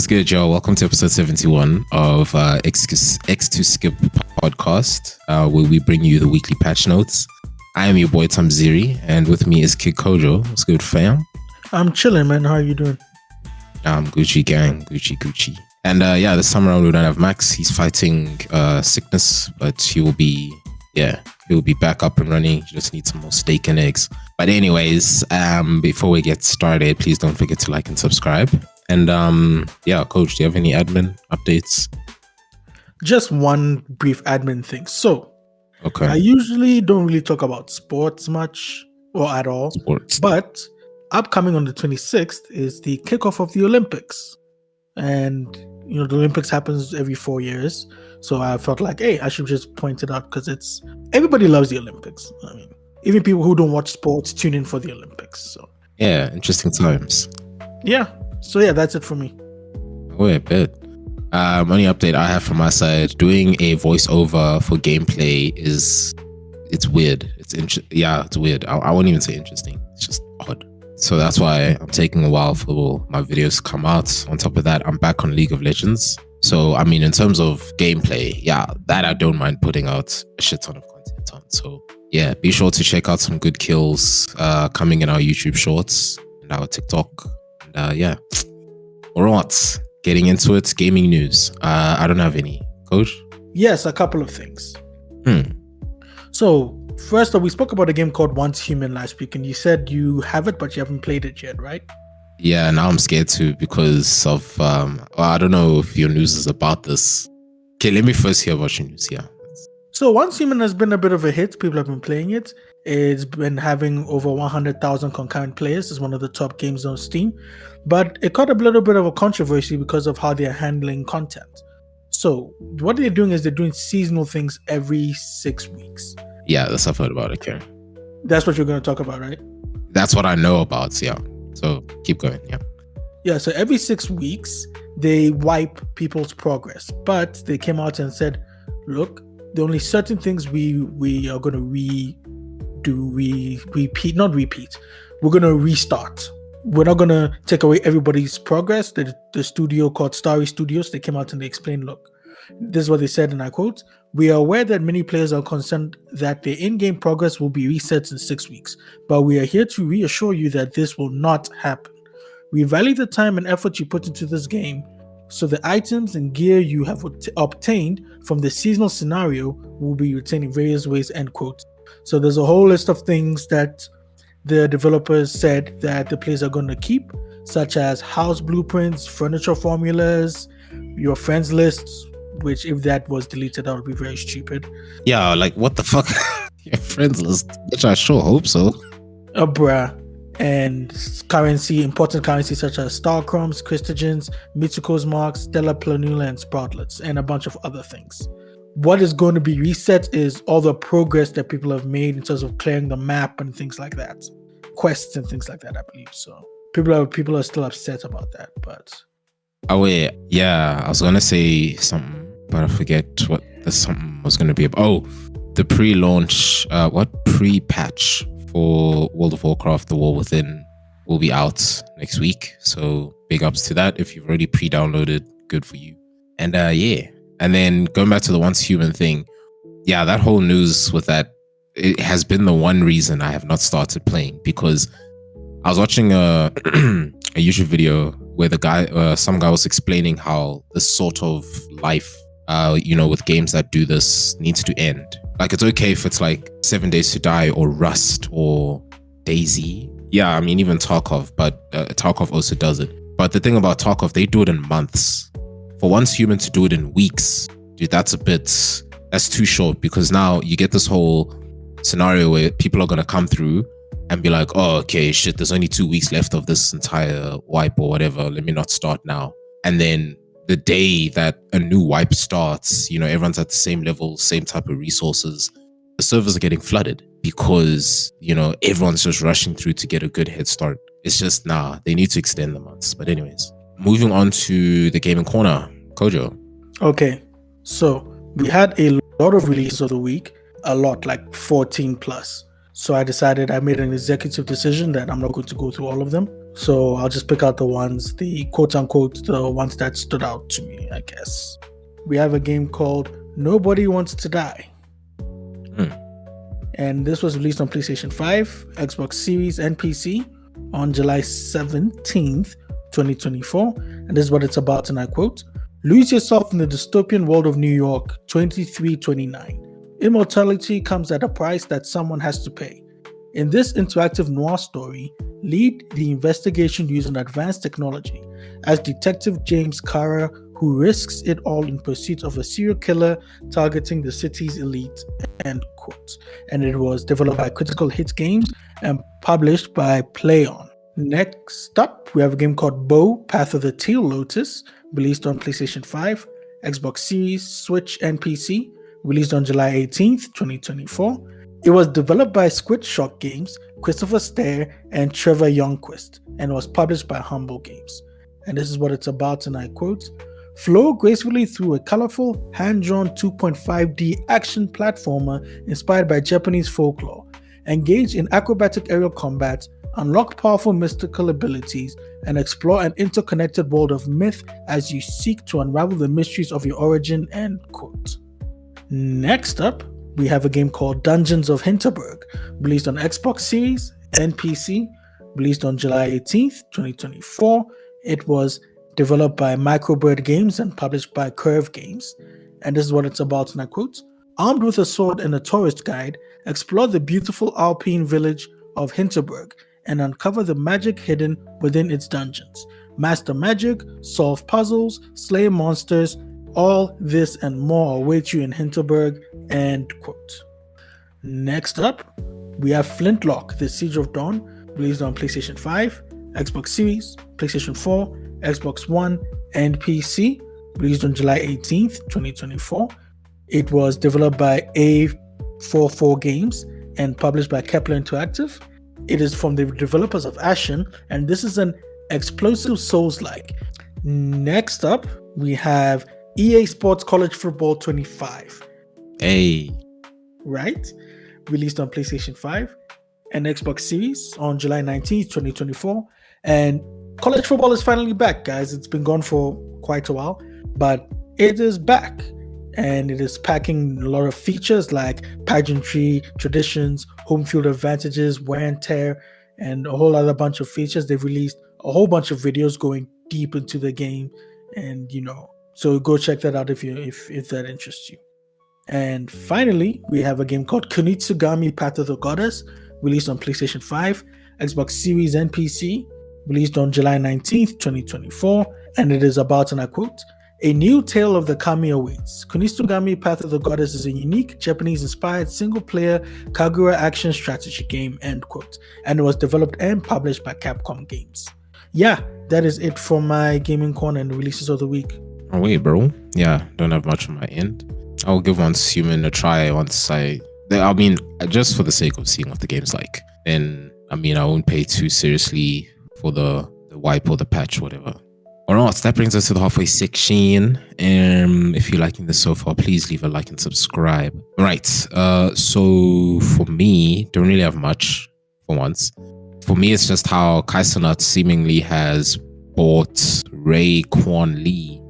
What's good, Joe? Welcome to episode 71 of X2 Skip podcast, where we bring you the weekly patch notes. I am your boy Tom Ziri, and with me is Kid Kojo. What's good, fam? I'm chilling, man. How are you doing? Gucci gang, Gucci. And this time around we don't have Max. He's fighting sickness, but he will be back up and running. He just needs some more steak and eggs. But anyways, before we get started, please don't forget to like and subscribe. And Coach, do you have any admin updates? Just one brief admin thing. So, okay, I usually don't really talk about sports much or at all. Sports. But upcoming on the 26th is the kickoff of the Olympics. And, the Olympics happens every 4 years. So I felt like, hey, I should just point it out because everybody loves the Olympics. I mean, even people who don't watch sports tune in for the Olympics. So yeah, interesting times. Yeah. So yeah, that's it for me. Oh, I bet. Only update I have from my side: doing a voiceover for gameplay it's weird. It's weird. I won't even say interesting. It's just odd. So that's why I'm taking a while for my videos to come out. On top of that, I'm back on League of Legends. So I mean, in terms of gameplay, that I don't mind putting out a shit ton of content on. So yeah, be sure to check out some good kills coming in our YouTube shorts and our TikTok. And all right, getting into it. Gaming news. I don't have any. Coach? Yes, a couple of things. So first, we spoke about a game called Once Human last week, and you said you have it, but you haven't played it yet, right? Yeah, now I'm scared too because of I don't know if your news is about this. Okay, let me first hear about your news. Yeah. So Once Human has been a bit of a hit. People have been playing it. It's been having over 100,000 concurrent players. It's one of the top games on Steam. But it caught a little bit of a controversy because of how they're handling content. So what they're doing is they're doing seasonal things every 6 weeks. Yeah, that's I've heard about it. Okay. That's what you're going to talk about, right? That's what I know about, yeah. So keep going, yeah. Yeah, so every 6 weeks, they wipe people's progress. But they came out and said, look, the only certain things we are going to we're going to restart. We're not going to take away everybody's progress. The studio called Starry Studios, they came out and they explained, look, this is what they said, and I quote, "We are aware that many players are concerned that their in-game progress will be reset in 6 weeks, but we are here to reassure you that this will not happen. We value the time and effort you put into this game, so the items and gear you have obtained from the seasonal scenario will be retained in various ways," end quote. So there's a whole list of things that the developers said that the players are going to keep, such as house blueprints, furniture formulas, your friends lists, which if that was deleted, that would be very stupid. Yeah, like what the fuck? Your friends list, which I sure hope so. Bruh. And currency, important currency such as star crumbs, Christogens, Mitsuko's marks, stellar planula, and sproutlets, and a bunch of other things. What is going to be reset is all the progress that people have made in terms of clearing the map and things like that, quests and things like that, I believe. So people are still upset about that, but oh wait, yeah, I was gonna say something, but I forget what the something was gonna be about. Oh, the pre-launch, pre-patch for World of Warcraft: The War Within will be out next week. So big ups to that. If you've already pre-downloaded, good for you. And and then going back to the Once Human thing, yeah, that whole news with that, it has been the one reason I have not started playing, because I was watching a YouTube video where some guy was explaining how this sort of life, with games that do this needs to end. Like, it's okay if it's like 7 Days to Die or Rust or DayZ. Yeah, I mean, even Tarkov, but Tarkov also does it. But the thing about Tarkov, they do it in months. For Once Human to do it in weeks, dude, that's too short, because now you get this whole scenario where people are going to come through and be like, oh, okay, shit, there's only 2 weeks left of this entire wipe or whatever. Let me not start now. And then the day that a new wipe starts, everyone's at the same level, same type of resources. The servers are getting flooded because, everyone's just rushing through to get a good head start. It's just, they need to extend the months. But anyways, moving on to the gaming corner. Kojo. Okay, so we had a lot of releases of the week, a lot, like 14 plus. So I made an executive decision that I'm not going to go through all of them. So I'll just pick out the ones, the quote unquote, the ones that stood out to me, I guess. We have a game called Nobody Wants to Die. And this was released on PlayStation 5, Xbox Series, and PC on July 17th, 2024. And this is what it's about, and I quote: "Lose yourself in the dystopian world of New York, 2329. Immortality comes at a price that someone has to pay. In this interactive noir story, lead the investigation using advanced technology as Detective James Kara, who risks it all in pursuit of a serial killer targeting the city's elite." End quote. And it was developed by Critical Hit Games and published by PlayOn. Next up, we have a game called Bo, Path of the Teal Lotus, released on PlayStation 5, Xbox Series, Switch, and PC, released on July 18th, 2024. It was developed by Squid Shock Games, Christopher Stair, and Trevor Youngquist, and was published by Humble Games. And this is what it's about, and I quote: "Flow gracefully through a colorful, hand-drawn 2.5D action platformer inspired by Japanese folklore. Engage in acrobatic aerial combat, unlock powerful mystical abilities, and explore an interconnected world of myth as you seek to unravel the mysteries of your origin." End quote. Next up, we have a game called Dungeons of Hinterberg, released on Xbox Series and PC, released on July 18th, 2024. It was developed by Microbird Games and published by Curve Games. And this is what it's about, and I quote: "Armed with a sword and a tourist guide, explore the beautiful Alpine village of Hinterberg and uncover the magic hidden within its dungeons. Master magic, solve puzzles, slay monsters. All this and more await you in Hinterberg." End quote. Next up, we have Flintlock, The Siege of Dawn, released on PlayStation 5, Xbox Series, PlayStation 4, Xbox One, and PC, released on July 18th, 2024. It was developed by A44 Games and published by Kepler Interactive. It is from the developers of Ashen, and this is an explosive Souls-like. Next up, we have EA Sports College Football 25. Hey. Right? Released on PlayStation 5 and Xbox Series on July 19th, 2024. And college football is finally back, guys. It's been gone for quite a while, but it is back. And it is packing a lot of features like pageantry, traditions, home field advantages, wear and tear, and a whole other bunch of features. They've released a whole bunch of videos going deep into the game, and so go check that out if that interests you. And finally, we have a game called Kunitsugami Path of the Goddess, released on PlayStation 5, Xbox Series, and PC, released on July 19th, 2024. And it is about, and I quote: "A new tale of the kami awaits. Kunitsugami Path of the Goddess is a unique Japanese-inspired single-player Kagura action strategy game." End quote. And it was developed and published by Capcom Games. Yeah, that is it for my gaming corner and releases of the week. Oh wait, bro. Yeah, don't have much on my end. I'll give Once Human a try once just for the sake of seeing what the game's like. Then, I won't pay too seriously for the wipe or the patch, whatever. Alright, that brings us to the halfway section. If you're liking this so far, please leave a like and subscribe. Right, so for me, don't really have much for once. For me, it's just how Kaisenat seemingly has bought Ray Kwan Lee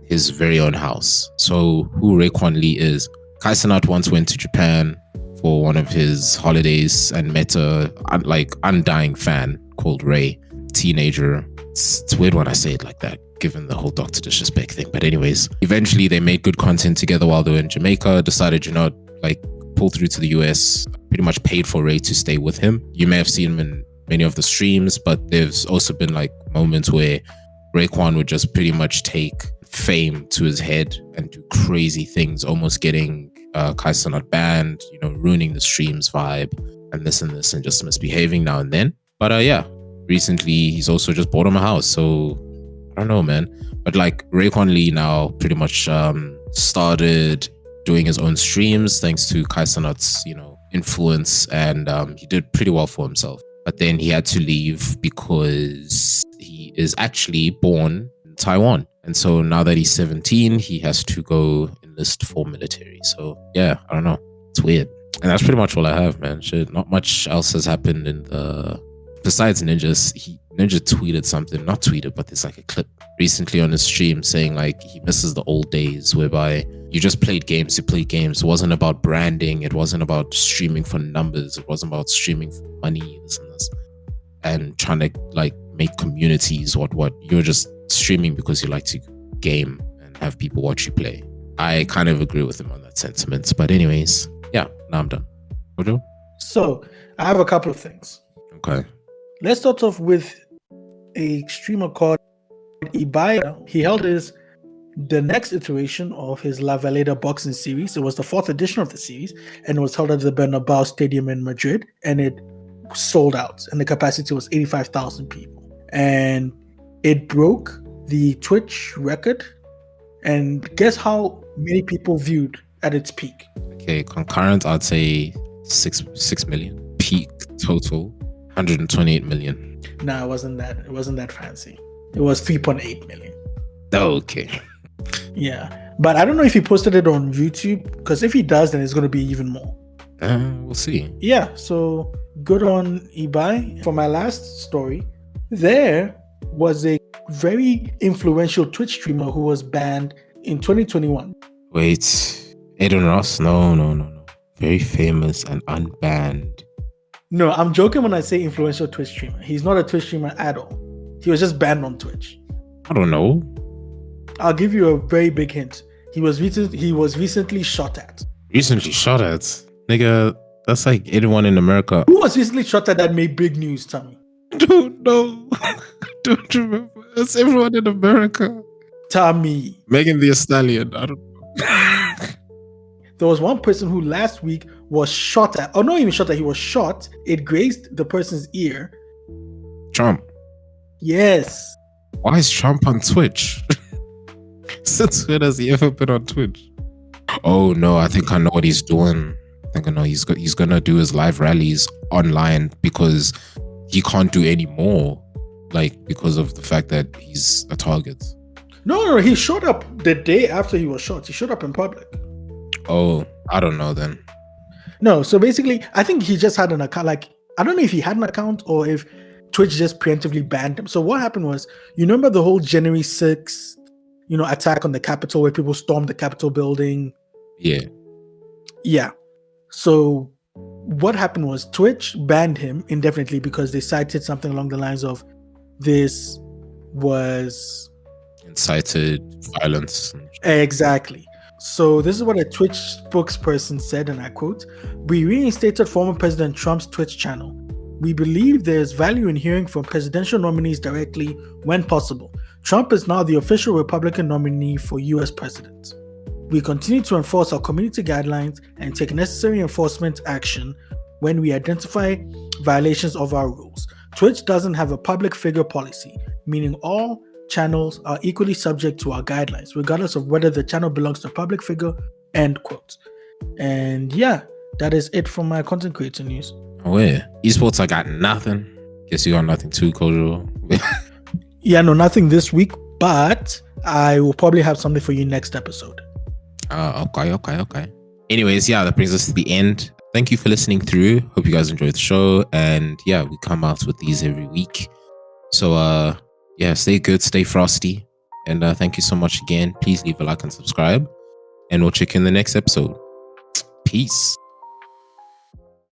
his very own house. So who Ray Kwan Lee is, Kaisenat once went to Japan for one of his holidays and met a undying fan called Ray, teenager. It's weird when I say it like that, given the whole Dr. Disrespect thing. But anyways, eventually they made good content together while they were in Jamaica, decided, pull through to the US, pretty much paid for Ray to stay with him. You may have seen him in many of the streams, but there's also been moments where Raekwon would just pretty much take fame to his head and do crazy things, almost getting Kaisenat banned, ruining the streams vibe and this and just misbehaving now and then. But recently he's also just bought him a house. So I don't know, man. But Raekwon Lee now pretty much started doing his own streams thanks to Kaisenat's, influence, and he did pretty well for himself. But then he had to leave because he is actually born in Taiwan. And so now that he's 17, he has to go enlist for military. So yeah, I don't know. It's weird. And that's pretty much all I have, man. Shit, not much else has happened besides Ninjas. Ninja tweeted something, not tweeted, but there's like a clip recently on his stream saying like he misses the old days whereby you just played games to play games. It wasn't about branding. It wasn't about streaming for numbers. It wasn't about streaming for money, this and this, and trying to like make communities. What you're just streaming because you like to game and have people watch you play. I kind of agree with him on that sentiment. But anyways, yeah, now I'm done. Ojo? So I have a couple of things. Okay. Let's start off with a streamer called Ibaya. He held the next iteration of his La Velada boxing series. It was the 4th edition of the series, and it was held at the Bernabeu Stadium in Madrid, and it sold out, and the capacity was 85,000 people. And it broke the Twitch record. And guess how many people viewed at its peak? Okay, concurrent, I'd say 6 million. Peak total, 128 million. No, it wasn't that fancy. It was 3.8 million. Okay. Yeah, but I don't know if he posted it on YouTube, because if he does, then it's going to be even more. We'll see. Yeah, so good on Ibai. For my last story, there was a very influential Twitch streamer who was banned in 2021. Wait, Aiden Ross? No. Very famous and unbanned. No, I'm joking when I say influential Twitch streamer. He's not a Twitch streamer at all. He was just banned on Twitch. I don't know. I'll give you a very big hint. He was recently shot at. Recently shot at? Nigga, that's like anyone in America. Who was recently shot at that made big news, Tommy? Don't know. Don't remember. It's everyone in America. Tommy. Megan Thee Stallion. I don't know. There was one person who last week was shot at. Oh, not even shot at. He was shot. It grazed the person's ear. Trump. Yes. Why is Trump on Twitch? Since when has he ever been on Twitch? Oh no, I think I know what he's doing. I think I know he's gonna do his live rallies online because he can't do any more, like because of the fact that he's a target. No, he showed up the day after he was shot. He showed up in public. Oh, I don't know then. No, so basically, I think he just had an account. Like, I don't know if he had an account or if Twitch just preemptively banned him. So what happened was, you remember the whole January 6th, attack on the Capitol where people stormed the Capitol building? Yeah. Yeah. So what happened was Twitch banned him indefinitely because they cited something along the lines of this was incited violence. Exactly. So this is what a Twitch spokesperson said, and I quote, "We reinstated former President Trump's Twitch channel. We believe there is value in hearing from presidential nominees directly when possible. Trump is now the official Republican nominee for US president. We continue to enforce our community guidelines and take necessary enforcement action when we identify violations of our rules. Twitch doesn't have a public figure policy, meaning all channels are equally subject to our guidelines, regardless of whether the channel belongs to a public figure," end quote. And yeah, that is it from my content creator news. Oh yeah, esports, I got nothing. Guess you got nothing too, Kojo. Yeah, no, nothing this week, but I will probably have something for you next episode. Okay. Anyways, yeah, that brings us to the end. Thank you for listening through. Hope you guys enjoyed the show. And yeah, we come out with these every week. So yeah, stay good, stay frosty. And thank you so much again. Please leave a like and subscribe. And we'll check you in the next episode. Peace.